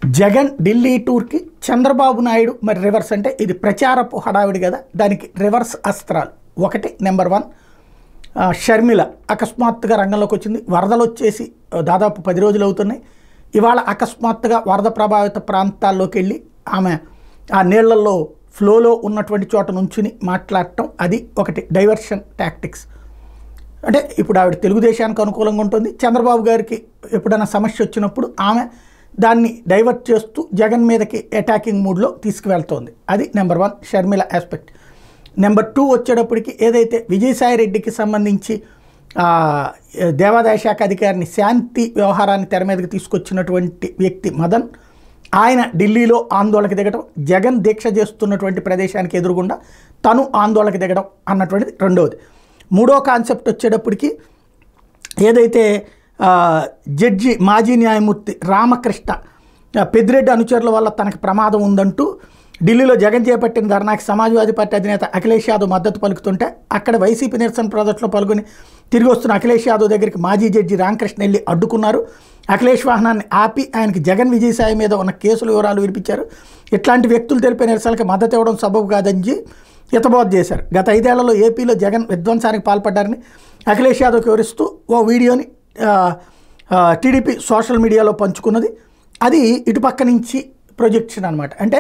జగన్ ఢిల్లీ టూర్కి చంద్రబాబు నాయుడు మరి రివర్స్ అంటే ఇది ప్రచారపు హడావిడి కదా, దానికి రివర్స్ అస్త్రాలు. ఒకటి నెంబర్ 1 షర్మిల అకస్మాత్తుగా రంగంలోకి వచ్చింది. వరదలు వచ్చేసి దాదాపు 10 రోజులు అవుతున్నాయి. ఇవాళ అకస్మాత్తుగా వరద ప్రభావిత ప్రాంతాల్లోకి వెళ్ళి ఆమె ఆ నీళ్లలో ఫ్లోలో ఉన్నటువంటి చోట నుంచుని మాట్లాడటం, అది ఒకటి డైవర్షన్ టాక్టిక్స్. అంటే ఇప్పుడు ఆవిడ తెలుగుదేశానికి అనుకూలంగా ఉంటుంది, చంద్రబాబు గారికి ఎప్పుడైనా సమస్య వచ్చినప్పుడు ఆమె దాన్ని డైవర్ట్ చేస్తూ జగన్ మీదకి అటాకింగ్ మూడ్లో తీసుకువెళ్తోంది. అది నెంబర్ 1 షర్మిల ఆస్పెక్ట్. నెంబర్ 2 వచ్చేటప్పటికి ఏదైతే విజయసాయి రెడ్డికి సంబంధించి దేవాదాయ శాఖ అధికారిని శాంతి వ్యవహారాన్ని తెర మీదకి తీసుకొచ్చినటువంటి వ్యక్తి మదన్, ఆయన ఢిల్లీలో ఆందోళనకు దిగడం, జగన్ దీక్ష చేస్తున్నటువంటి ప్రదేశానికి ఎదురుగుండా తను ఆందోళనకు దిగడం అన్నటువంటిది రెండవది. మూడో కాన్సెప్ట్ వచ్చేటప్పటికి ఏదైతే జడ్జి మాజీ న్యాయమూర్తి రామకృష్ణ పెద్దిరెడ్డి అనుచరుల వల్ల తనకు ప్రమాదం ఉందంటూ ఢిల్లీలో జగన్ చేపట్టిన ధర్నాకి సమాజ్వాదీ పార్టీ అధినేత అఖిలేష్ యాదవ్ మద్దతు పలుకుతుంటే అక్కడ వైసీపీ నిరసన ప్రదర్శనలో పాల్గొని తిరిగి వస్తున్న అఖిలేష్ యాదవ్ దగ్గరికి మాజీ జడ్జి రామకృష్ణ వెళ్ళి అడ్డుకున్నారు. అఖిలేష్ వాహనాన్ని ఆపి ఆయనకి జగన్ విజయసాయి మీద ఉన్న కేసుల వివరాలు వినిపించారు. ఇట్లాంటి వ్యక్తులు తెలిపే నిరసనలకు మద్దతు ఇవ్వడం సబబు కాదని హితబోధ చేశారు. గత 5 ఏళ్లలో ఏపీలో జగన్ విధ్వంసానికి పాల్పడ్డారని అఖిలేష్ యాదవ్కి వివరిస్తూ ఓ వీడియోని టీడీపీ సోషల్ మీడియాలో పంచుకున్నది. అది ఇటుపక్క నుంచి ప్రొజెక్షన్ అనమాట. అంటే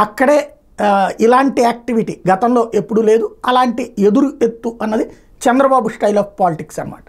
అక్కడే ఇలాంటి యాక్టివిటీ గతంలో ఎప్పుడూ లేదు, అలాంటి ఎదురు ఎత్తు అన్నది చంద్రబాబు స్టైల్ ఆఫ్ పాలిటిక్స్ అన్నమాట.